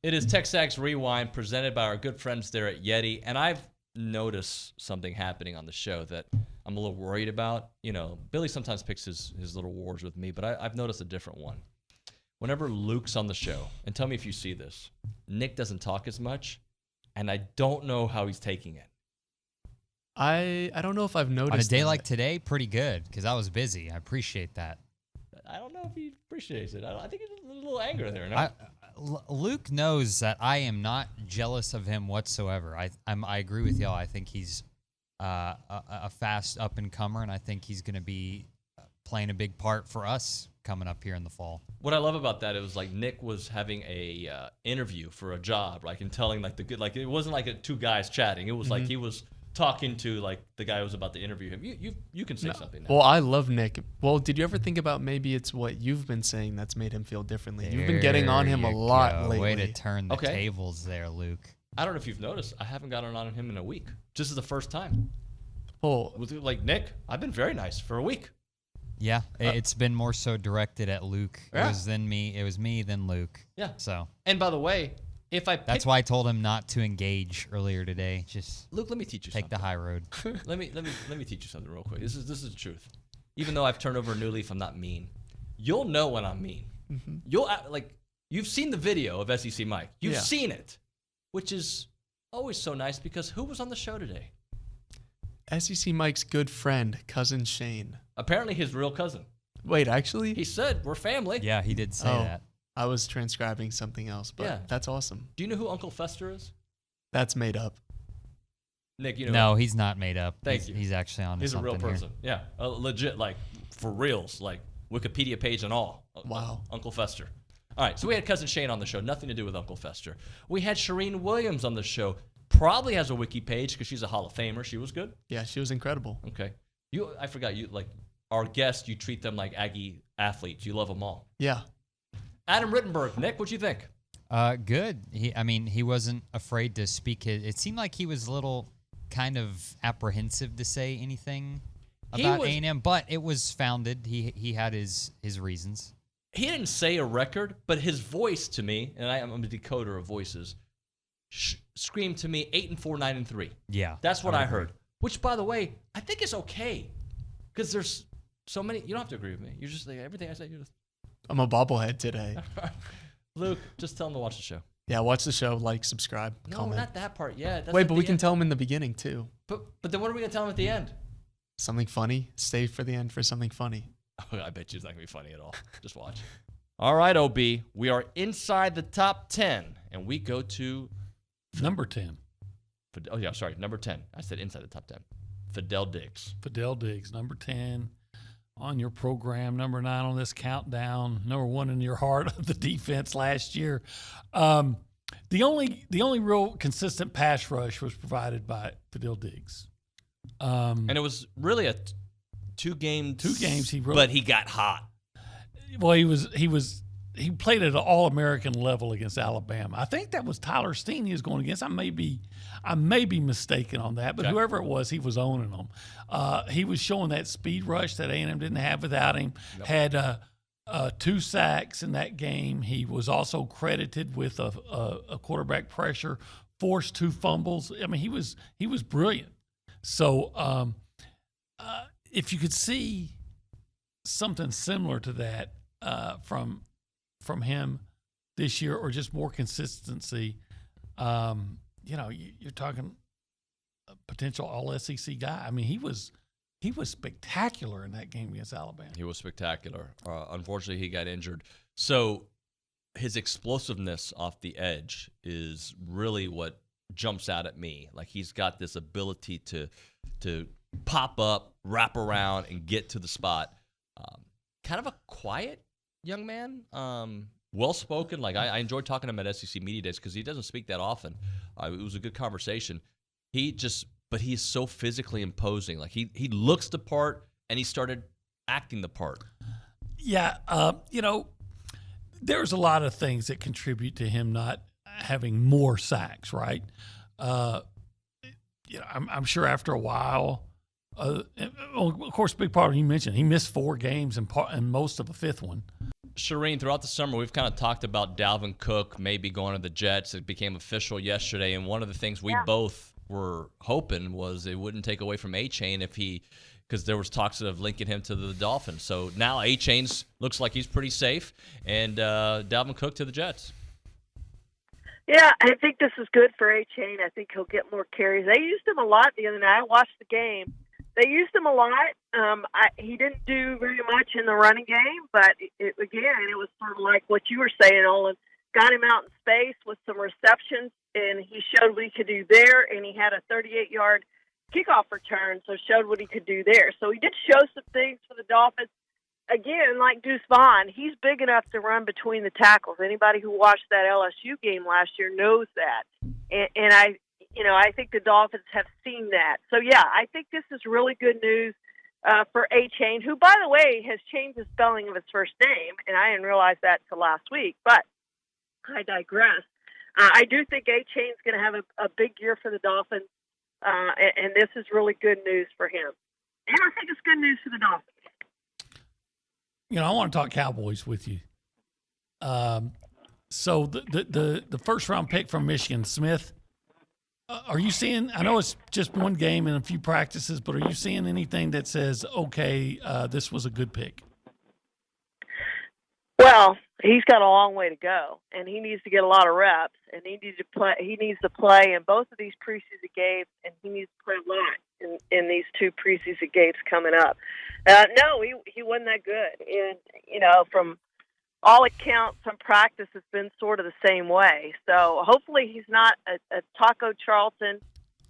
It is TexAgs Rewind presented by our good friends there at Yeti. And I've noticed something happening on the show that I'm a little worried about. You know, Billy sometimes picks his little wars with me, but I've noticed a different one. Whenever Luke's on the show, and tell me if you see this, Nick doesn't talk as much, and I don't know how he's taking it. I don't know if I've noticed On a day that. like today, pretty good, because I was busy. I appreciate that. I don't know if he appreciates it. I think there's a little anger there. No? Luke knows that I am not jealous of him whatsoever. I agree with y'all. I think he's a fast up-and-comer, and I think he's going to be playing a big part for us coming up here in the fall. What I love about that, it was like Nick was having a interview for a job, like, and telling like the good, like it wasn't like two guys chatting. It was like he was talking to like the guy who was about to interview him. You can say something now. Well, I love Nick. Well, did you ever think about maybe it's what you've been saying that's made him feel differently? You've been getting on him a lot lately. Way to turn the tables there, Luke. I don't know if you've noticed, I haven't gotten on him in a week. This is the first time. Oh, Like Nick, I've been very nice for a week. Yeah, it's been more so directed at Luke. Yeah. It was me, then Luke. Yeah. So. And by the way, that's why I told him not to engage earlier today. Just Luke, let me teach you take something. the high road. let me teach you something real quick. This is the truth. Even though I've turned over a new leaf, I'm not mean. You'll know when I'm mean. You'll you've seen the video of SEC Mike. You've seen it, which is always so nice because who was on the show today? SEC Mike's good friend, cousin Shane. Apparently his real cousin. Wait, actually? He said we're family. Yeah, he did say that. I was transcribing something else, but that's awesome. Do you know who Uncle Fester is? That's made up. Nick, you know. No, he's not made up. Thank you. He's actually on. He's a real person. Here. Yeah, legit, like for reals, like Wikipedia page and all. Wow. Uncle Fester. All right, so we had cousin Shane on the show. Nothing to do with Uncle Fester. We had Charean Williams on the show. Probably has a wiki page because she's a Hall of Famer. She was good. Yeah, she was incredible. Okay. I forgot you like our guests. You treat them like Aggie athletes. You love them all. Yeah. Adam Rittenberg. Nick, what'd you think? Good. He wasn't afraid to speak. It seemed like he was a little kind of apprehensive to say anything about A&M, but it was founded. He had his reasons. He didn't say a record, but his voice to me, and I'm a decoder of voices, screamed to me 8-4, 9-3. Yeah, that's what I heard. Which, by the way, I think is okay, because there's so many. You don't have to agree with me. You're just like everything I say. You're just. I'm a bobblehead today. Luke, just tell him to watch the show. Yeah, watch the show, like, subscribe, comment. No, not that part. Yeah. Wait, but we can tell him in the beginning too. But then what are we gonna tell him at the end? Something funny. Stay for the end for something funny. Oh, I bet you it's not gonna be funny at all. Just watch. All right, OB, we are inside the top 10, and we go to number 10. Oh yeah, sorry, number 10. I said inside the top 10. Fidel Diggs. Fidel Diggs, number 10 on your program, number 9 on this countdown, number 1 in your heart of the defense last year. The only real consistent pass rush was provided by Fidel Diggs. And it was really a two games, but he got hot. Well, he played at an All-American level against Alabama. I think that was Tyler Steen he was going against. I may be mistaken on that, but whoever it was, he was owning them. He was showing that speed rush that A&M didn't have without him. Yep. Had 2 sacks in that game. He was also credited with a quarterback pressure, forced 2 fumbles. I mean, he was brilliant. So if you could see something similar to that from him this year, or just more consistency, you're talking a potential All-SEC guy. I mean, he was spectacular in that game against Alabama. He was spectacular. Unfortunately, he got injured. So his explosiveness off the edge is really what jumps out at me. Like, he's got this ability to pop up, wrap around, and get to the spot. Kind of a quiet young man, well-spoken. Like, I enjoyed talking to him at SEC Media Days because he doesn't speak that often. It was a good conversation. But he's so physically imposing. Like, he looks the part, and he started acting the part. Yeah, there's a lot of things that contribute to him not having more sacks, right? I'm sure after a while, of course, big part of you mentioned he missed 4 games and most of a 5th one. Charean, throughout the summer, we've kind of talked about Dalvin Cook maybe going to the Jets. It became official yesterday, and one of the things we both were hoping was it wouldn't take away from A-Chain because there was talks of linking him to the Dolphins. So now A-Chain's looks like he's pretty safe, and Dalvin Cook to the Jets. Yeah, I think this is good for A-Chain. I think he'll get more carries. They used him a lot the other night. I watched the game. They used him a lot. He didn't do very much in the running game, but it was sort of like what you were saying, Olin. Got him out in space with some receptions, and he showed what he could do there, and he had a 38-yard kickoff return, so showed what he could do there. So he did show some things for the Dolphins. Again, like Deuce Vaughn, he's big enough to run between the tackles. Anybody who watched that LSU game last year knows that. And I think the Dolphins have seen that. So, yeah, I think this is really good news for A-Chain, who, by the way, has changed the spelling of his first name, and I didn't realize that until last week. But I digress. I do think A-Chain's going to have a big year for the Dolphins, and this is really good news for him. And I think it's good news for the Dolphins. I want to talk Cowboys with you. So the first round pick from Michigan, Smith, are you seeing, I know it's just one game and a few practices, but are you seeing anything that says, okay, this was a good pick? Well, he's got a long way to go, and he needs to get a lot of reps, and he needs to play in both of these preseason games, and he needs to play a lot in these two preseason games coming up. No, he wasn't that good, and from all accounts, some practice has been sort of the same way. So hopefully he's not a Taco Charlton.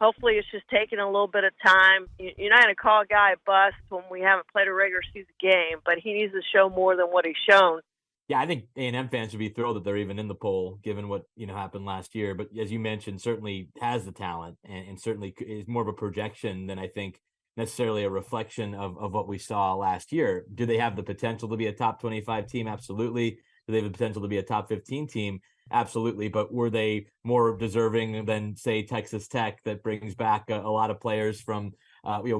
Hopefully it's just taking a little bit of time. You're not going to call a guy a bust when we haven't played a regular season game, but he needs to show more than what he's shown. Yeah, I think A&M fans should be thrilled that they're even in the poll, given what happened last year. But as you mentioned, certainly has the talent and certainly is more of a projection than I think necessarily a reflection of what we saw last year. Do they have the potential to be a top 25 team? Absolutely. Do they have the potential to be a top 15 team? Absolutely. But were they more deserving than, say, Texas Tech, that brings back a lot of players from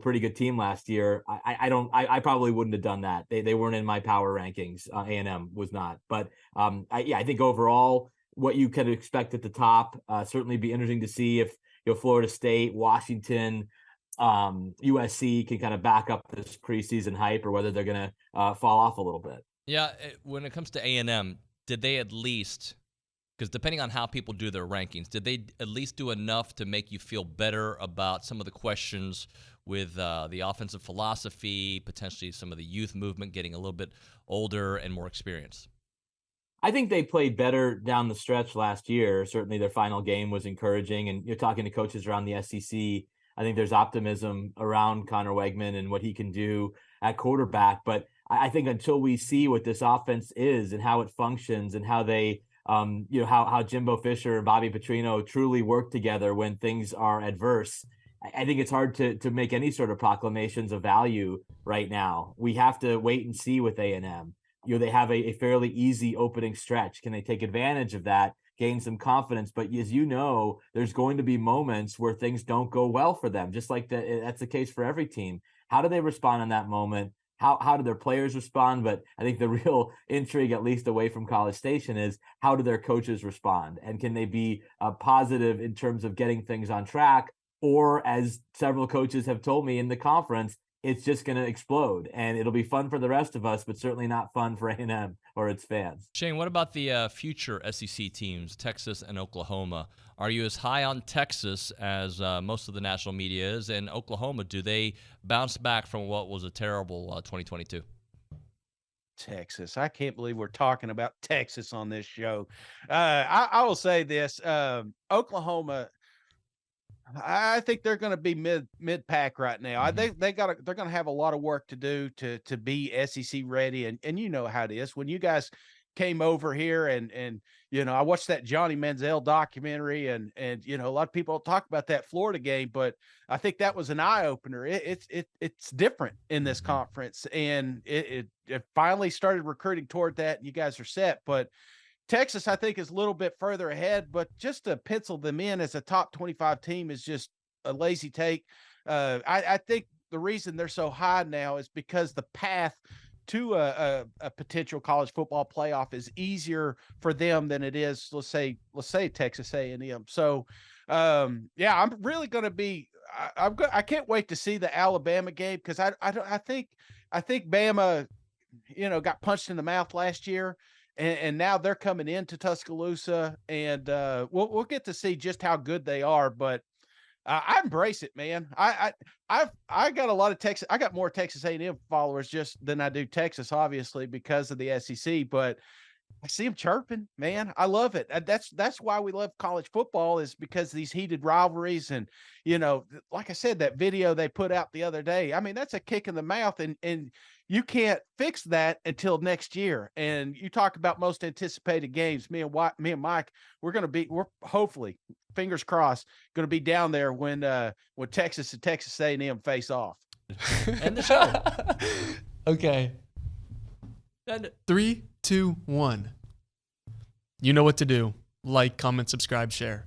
pretty good team last year? I probably wouldn't have done that. They weren't in my power rankings. A&M was not. But I think overall what you can expect at the top, certainly be interesting to see if Florida State, Washington, USC can kind of back up this preseason hype, or whether they're going to fall off a little bit. Yeah, when it comes to A&M, did they at least, because depending on how people do their rankings, did they at least do enough to make you feel better about some of the questions with the offensive philosophy, potentially some of the youth movement getting a little bit older and more experienced? I think they played better down the stretch last year. Certainly their final game was encouraging, and you're talking to coaches around the SEC. I think there's optimism around Connor Wegman and what he can do at quarterback. But I think until we see what this offense is and how it functions and how they, how Jimbo Fisher and Bobby Petrino truly work together when things are adverse, I think it's hard to make any sort of proclamations of value right now. We have to wait and see with A&M. They have a fairly easy opening stretch. Can they take advantage of that? Gain some confidence, but as there's going to be moments where things don't go well for them, just like that's the case for every team. How do they respond in that moment? How do their players respond? But I think the real intrigue, at least away from College Station, is how do their coaches respond? And can they be positive in terms of getting things on track? Or, as several coaches have told me in the conference, it's just going to explode, and it'll be fun for the rest of us, but certainly not fun for A&M or its fans. Shane, what about the future SEC teams, Texas and Oklahoma? Are you as high on Texas as most of the national media is? And Oklahoma, do they bounce back from what was a terrible 2022? Texas. I can't believe we're talking about Texas on this show. I will say this, Oklahoma, I think they're going to be mid pack right now. Mm-hmm. They're going to have a lot of work to do to be SEC ready. And you know how it is when you guys came over here and I watched that Johnny Manziel documentary and a lot of people talk about that Florida game, but I think that was an eye opener. It's different in this conference, and it finally started recruiting toward that. And you guys are set, but Texas, I think, is a little bit further ahead, but just to pencil them in as a top 25 team is just a lazy take. I think the reason they're so high now is because the path a potential college football playoff is easier for them than it is, let's say Texas A&M. So, yeah, I'm really going to be. I can't wait to see the Alabama game because I think Bama, got punched in the mouth last year. And now they're coming into Tuscaloosa, and we'll get to see just how good they are. But I embrace it, man. I got a lot of Texas. I got more Texas A&M followers just than I do Texas, obviously because of the SEC. But I see them chirping, man. I love it. That's why we love college football, is because these heated rivalries. And like I said, that video they put out the other day. I mean, that's a kick in the mouth, and you can't fix that until next year. And you talk about most anticipated games. Me and Mike, we're hopefully, fingers crossed, going to be down there when Texas and Texas A&M face off. End the show. Okay. And 3, 2, 1. You know what to do. Like, comment, subscribe, share.